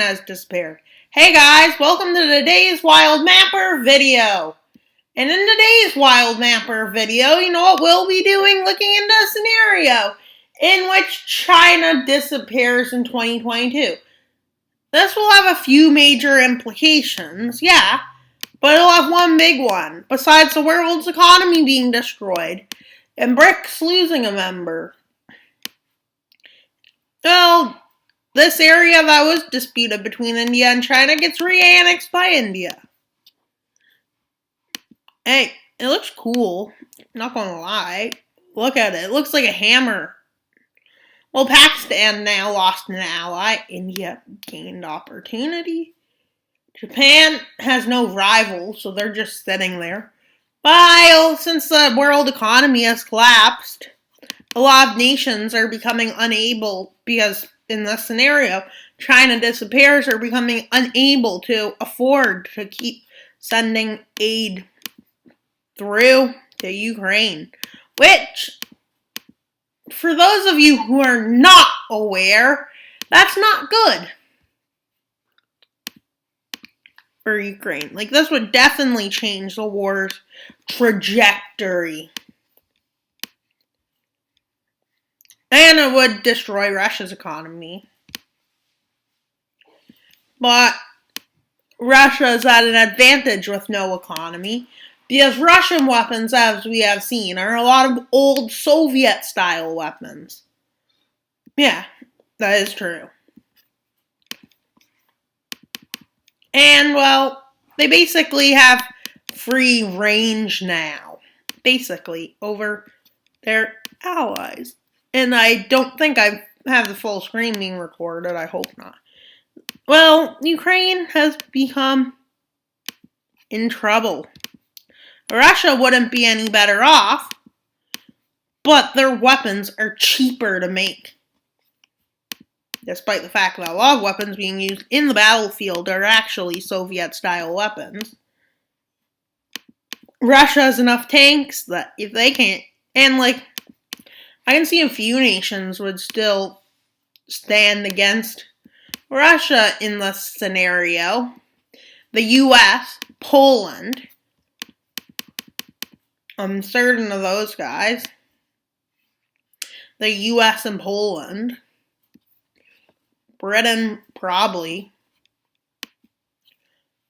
has disappeared. Hey guys, welcome to today's Wild Mapper video. And in today's Wild Mapper video, you know what we'll be doing? Looking into a scenario in which China disappears in 2022. This will have a few major implications, yeah, but it'll have one big one. Besides the world's economy being destroyed and BRICS losing a member. Well, this area that was disputed between India and China gets re-annexed by India. Hey, it looks cool. Not gonna lie. Look at it. It looks like a hammer. Well, Pakistan now lost an ally. India gained opportunity. Japan has no rival, so they're just sitting there. While, since the world economy has collapsed, a lot of nations are becoming unable, because in this scenario, China disappears, are becoming unable to afford to keep sending aid through to Ukraine. Which, for those of you who are not aware, that's not good for Ukraine. Like, this would definitely change the war's trajectory. And it would destroy Russia's economy. But Russia is at an advantage with no economy, because Russian weapons, as we have seen, are a lot of old Soviet-style weapons. Yeah, that is true. And, well, they basically have free range now, basically, over their allies. And I don't think I have the full screen being recorded. I hope not. Well, Ukraine has become in trouble. Russia wouldn't be any better off, but their weapons are cheaper to make. Despite the fact that a lot of weapons being used in the battlefield are actually Soviet-style weapons. Russia has enough tanks that if they can't, and like, I can see a few nations would still stand against Russia in this scenario. The US, Poland, I'm certain of those guys. The US and Poland. Britain, probably.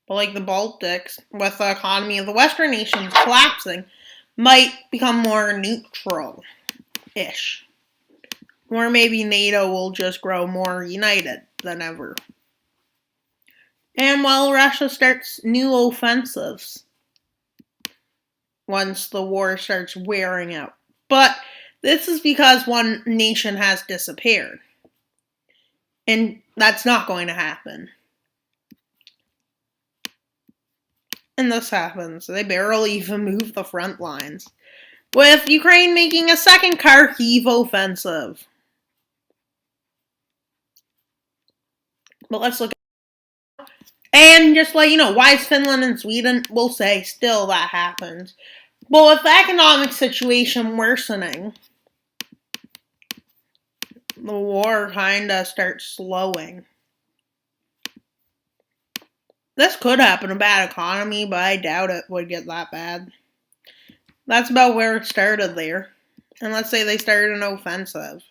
But like the Baltics, with the economy of the Western nations collapsing, might become more neutral-ish. Or maybe NATO will just grow more united than ever. And while Russia starts new offensives once the war starts wearing out. But this is because one nation has disappeared. And that's not going to happen. And this happens. They barely even move the front lines. With Ukraine making a second Kharkiv offensive. But let's look at it. And just let you know, why is Finland and Sweden? We'll say still that happens. But with the economic situation worsening, the war kinda starts slowing. This could happen, a bad economy, but I doubt it would get that bad. That's about where it started there. And let's say they started an offensive.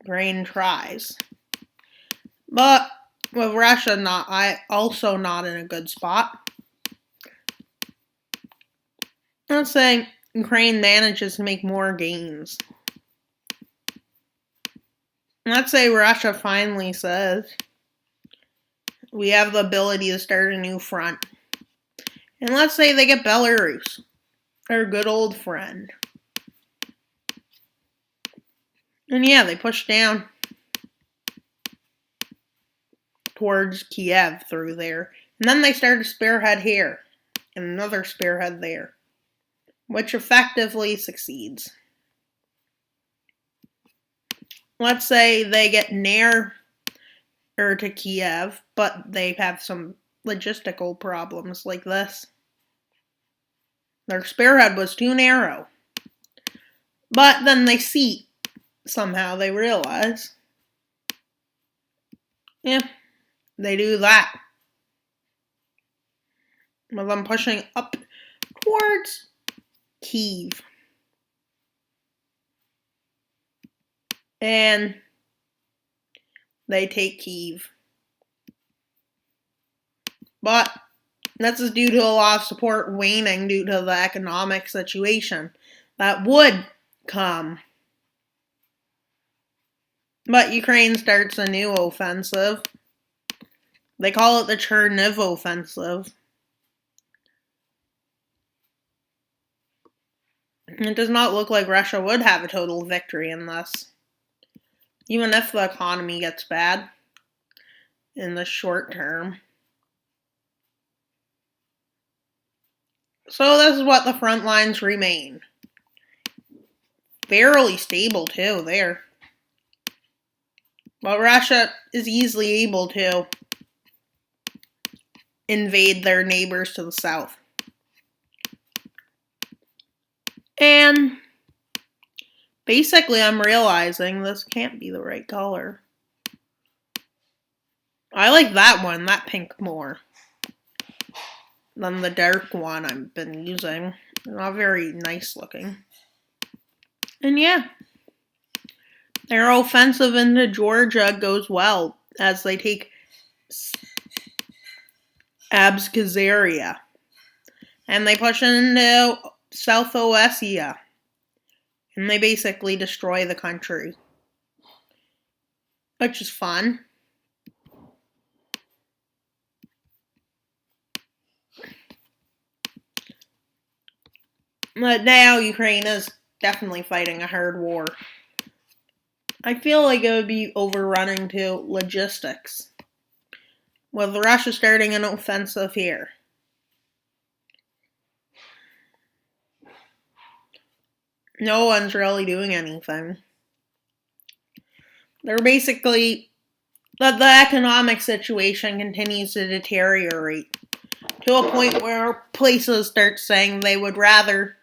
Ukraine tries. But with Russia also not in a good spot. Let's say Ukraine manages to make more gains. Let's say Russia finally says, we have the ability to start a new front. And let's say they get Belarus, our good old friend. And yeah, they push down towards Kiev through there. And then they start a spearhead here, and another spearhead there, which effectively succeeds. Let's say they get near to Kiev, but they have some logistical problems like this. Their spearhead was too narrow. But then they see, somehow they realize, yeah, they do that. With them pushing up towards Kyiv. And they take Kyiv. But this is due to a lot of support waning due to the economic situation that would come. But Ukraine starts a new offensive. They call it the Cherniv offensive. It does not look like Russia would have a total victory in this, even if the economy gets bad in the short term. So this is what the front lines remain. Fairly stable too there. But Russia is easily able to invade their neighbors to the south. And basically I'm realizing this can't be the right color. I like that one, that pink, more than the dark one I've been using. Not very nice looking. And yeah, their offensive into Georgia goes well as they take Abkhazia. And they push into South Ossetia. And they basically destroy the country. Which is fun. But now Ukraine is definitely fighting a hard war. I feel like it would be overrunning to logistics, with Russia starting an offensive here. No one's really doing anything. They're basically, the economic situation continues to deteriorate to a point where places start saying they would rather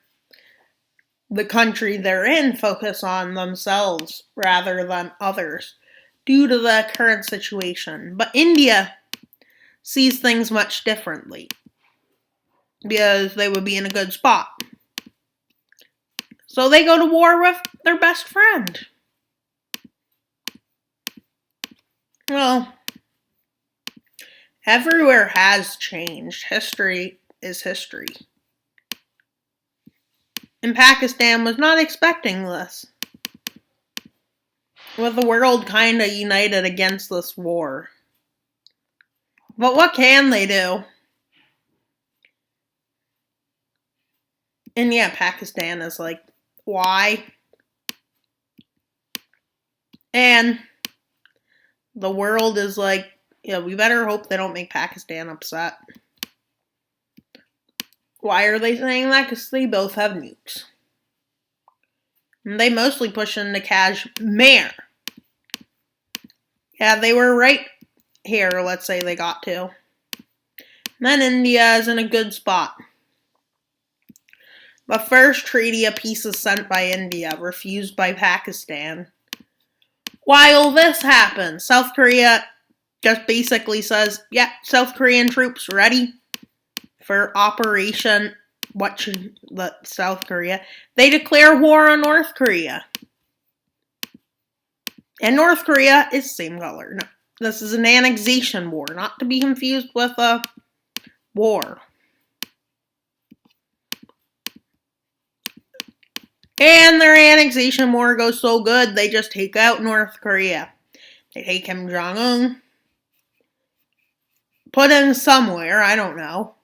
the country they're in focus on themselves rather than others due to the current situation. But India sees things much differently because they would be in a good spot. So they go to war with their best friend. Well, everywhere has changed. History is history. And Pakistan was not expecting this, with the world kind of united against this war. But what can they do? And yeah, Pakistan is like, why? And the world is like, yeah, we better hope they don't make Pakistan upset. Why are they saying that? Because they both have nukes. And they mostly push into Kashmir. Yeah, they were right here, let's say they got to. And then India is in a good spot. The first treaty of peace is sent by India, refused by Pakistan. While this happens, South Korea just basically says, yeah, South Korean troops ready for Operation South Korea. They declare war on North Korea. And North Korea is same color. No, this is an annexation war, not to be confused with a war. And their annexation war goes so good, they just take out North Korea. They take Kim Jong-un, put him somewhere, I don't know.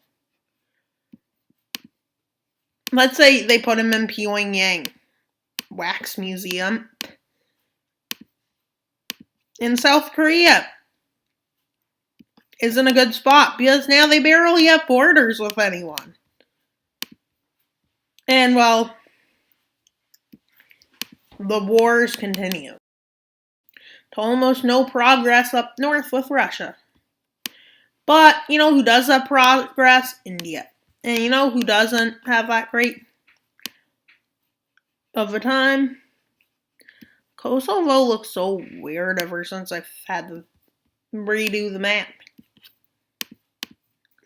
Let's say they put him in Pyongyang Wax Museum. In South Korea is in a good spot because now they barely have borders with anyone. And well, the wars continue. To almost no progress up north with Russia. But you know who does have progress? India. And you know who doesn't have that great of a time? Kosovo looks so weird ever since I've had to redo the map.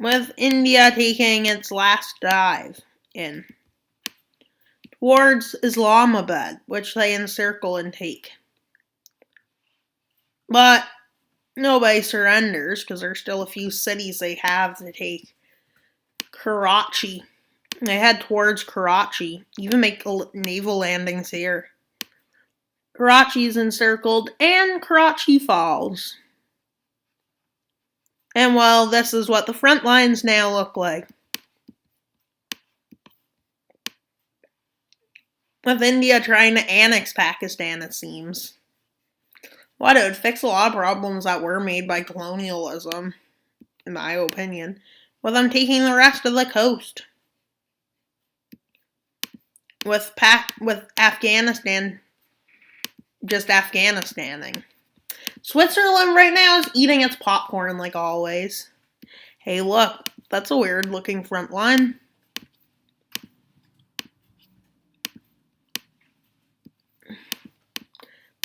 with India taking its last dive in towards Islamabad, which they encircle and take. But nobody surrenders because there's still a few cities they have to take. Karachi. They head towards Karachi, even make naval landings here. Karachi is encircled, and Karachi falls. And well, this is what the front lines now look like. With India trying to annex Pakistan, it seems. What, it would fix a lot of problems that were made by colonialism, in my opinion, with them taking the rest of the coast. With Afghanistan just Afghanistaning. Switzerland right now is eating its popcorn like always. Hey, look, that's a weird looking front line.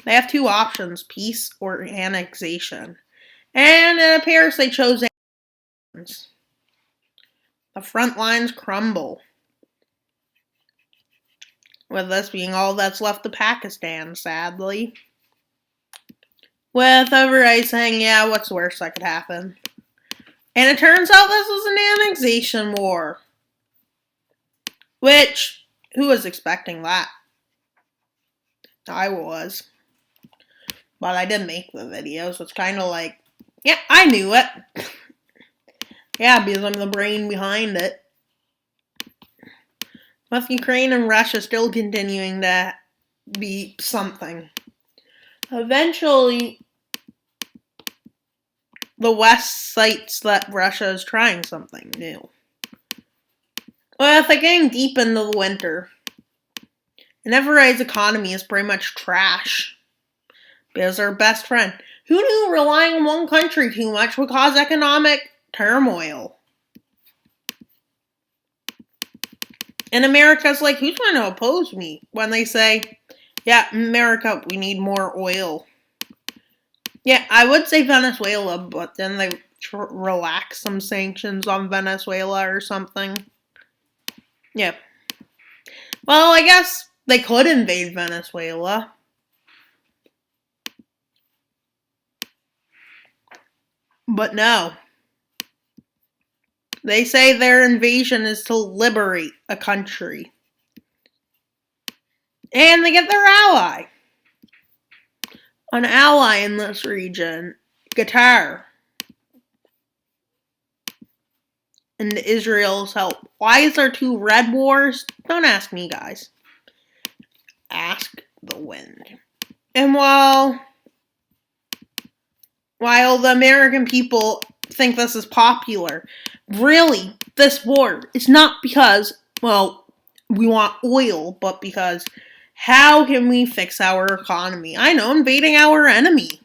They have two options, peace or annexation. And it appears they chose annexation. The front lines crumble. With this being all that's left of Pakistan, sadly. With everybody saying, yeah, what's worse that could happen? And it turns out this was an annexation war. Which, who was expecting that? I was. But I didn't make the video, so it's kind of like, yeah, I knew it. Yeah, because I'm the brain behind it. With Ukraine and Russia still continuing to be something. Eventually, the West cites that Russia is trying something new. Well, they're getting deep into the winter. And everybody's economy is pretty much trash. Because their best friend, who knew relying on one country too much would cause economic turmoil? And America's like, who's trying to oppose me? When they say, yeah, America, we need more oil. Yeah, I would say Venezuela, but then they relax some sanctions on Venezuela or something. Yeah. Well, I guess they could invade Venezuela. But no. They say their invasion is to liberate a country. And they get their ally. An ally in this region, Qatar. And Israel's help. Why is there two red wars? Don't ask me, guys. Ask the wind. And while the American people think this is popular, really, this war is not because, well, we want oil, but because how can we fix our economy? I know, invading our enemy.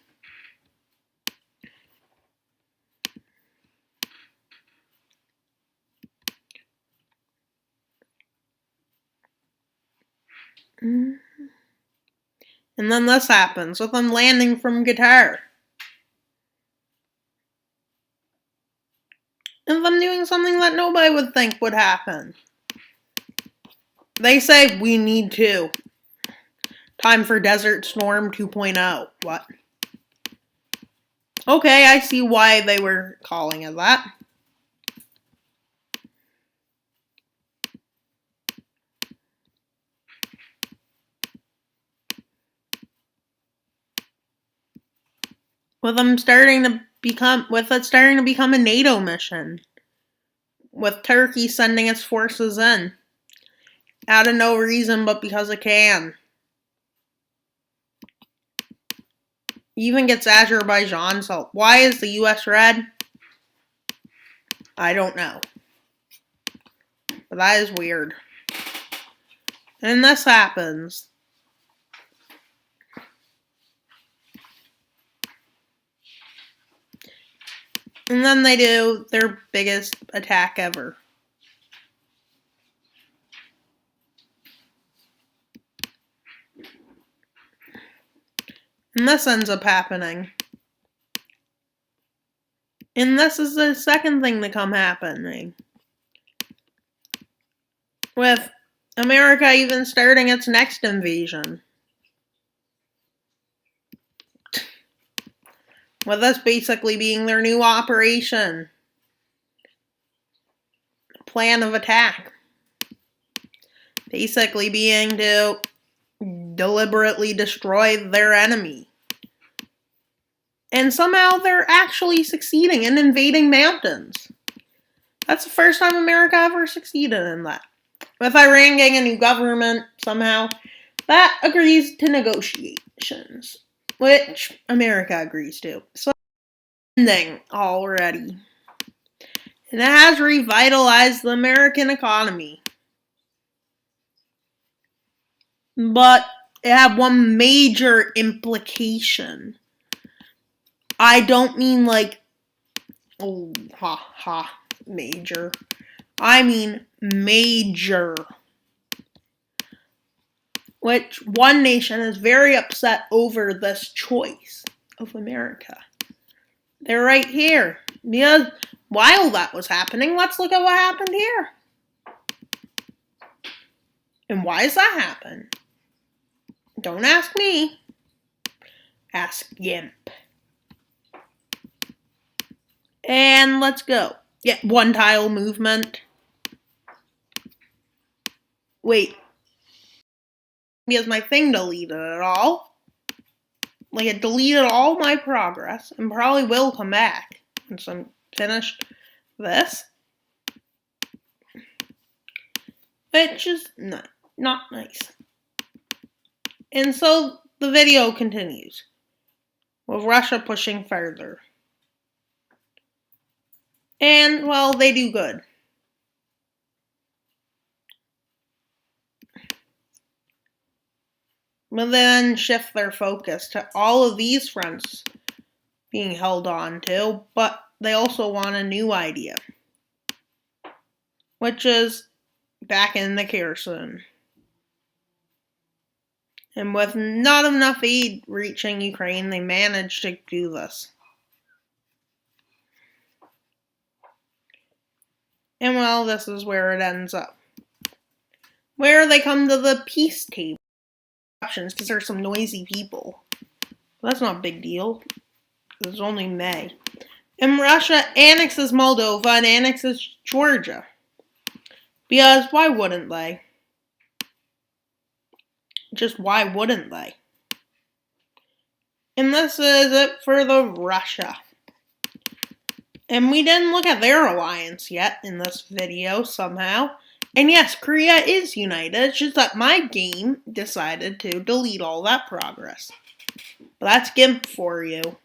And then this happens with them landing from Qatar. And them doing something that nobody would think would happen. They say, we need to. Time for Desert Storm 2.0. What? Okay, I see why they were calling it that. With it starting to become a NATO mission. With Turkey sending its forces in. Out of no reason but because it can. Even gets Azerbaijan's help. Why is the US red? I don't know. But that is weird. And this happens. And then they do their biggest attack ever. And this ends up happening. And this is the second thing to come happening. With America even starting its next invasion. With this basically being their new operation. Plan of attack. Basically being to deliberately destroy their enemy. And somehow they're actually succeeding in invading mountains. That's the first time America ever succeeded in that. With Iran getting a new government somehow, that agrees to negotiations, which America agrees to. So, ending already. And it has revitalized the American economy. But it had one major implication. I don't mean like, oh, major. I mean major. Which one nation is very upset over this choice of America. They're right here. Because while that was happening, let's look at what happened here. And why does that happen? Don't ask me. Ask GIMP. And let's go. Yeah, one tile movement. Wait. Because my thing deleted it all. Like, it deleted all my progress. And probably will come back once I'm finished this. Which is not nice. And so the video continues. With Russia pushing further. And, well, they do good. But then shift their focus to all of these fronts being held on to, but they also want a new idea, which is back in the Kherson. And with not enough aid reaching Ukraine, they managed to do this. And well, this is where it ends up. Where they come to the peace table. Because there's some noisy people. That's not a big deal. It's only May. And Russia annexes Moldova and annexes Georgia. Because why wouldn't they? Just why wouldn't they? And this is it for the Russia. And we didn't look at their alliance yet in this video somehow. And yes, Korea is united. It's just that my game decided to delete all that progress. But that's GIMP for you.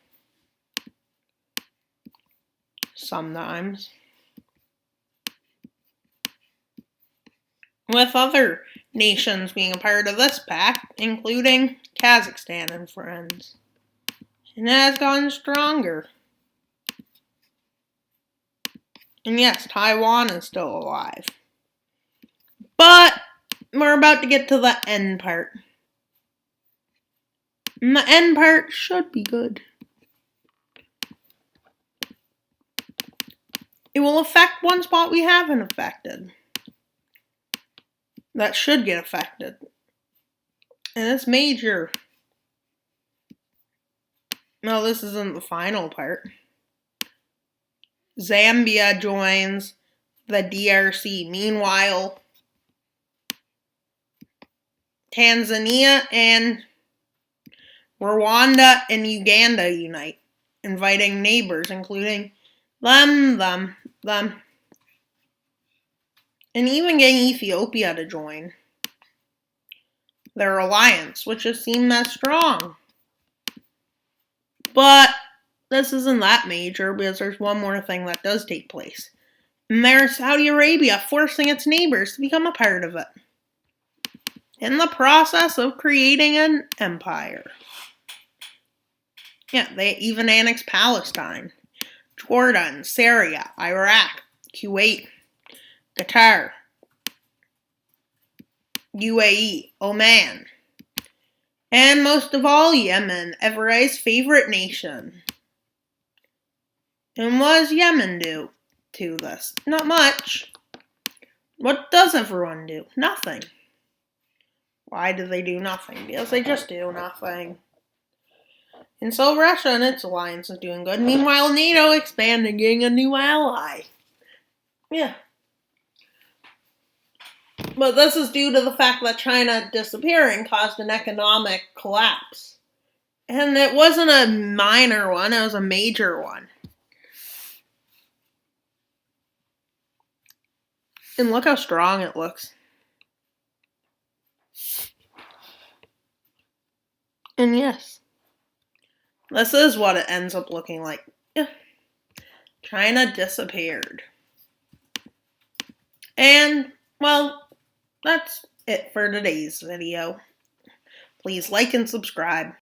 Sometimes. With other nations being a part of this pack, including Kazakhstan and friends. And it has gotten stronger. And yes, Taiwan is still alive. But we're about to get to the end part. And the end part should be good. It will affect one spot we haven't affected. That should get affected. And it's major. No, this isn't the final part. Zambia joins the DRC. Meanwhile, Tanzania and Rwanda and Uganda unite, inviting neighbors, including them, and even getting Ethiopia to join their alliance, which has seemed that strong. But this isn't that major because there's one more thing that does take place. And there's Saudi Arabia forcing its neighbors to become a part of it. In the process of creating an empire. Yeah, they even annexed Palestine, Jordan, Syria, Iraq, Kuwait, Qatar, UAE, Oman, and most of all, Yemen, everybody's favorite nation. And what does Yemen do to this? Not much. What does everyone do? Nothing. Why do they do nothing? Because they just do nothing. And so Russia and its alliance is doing good. Meanwhile, NATO expanding, getting a new ally. Yeah. But this is due to the fact that China disappearing caused an economic collapse. And it wasn't a minor one, it was a major one. And look how strong it looks. And yes, this is what it ends up looking like. Yeah. China disappeared. And, well, that's it for today's video. Please like and subscribe.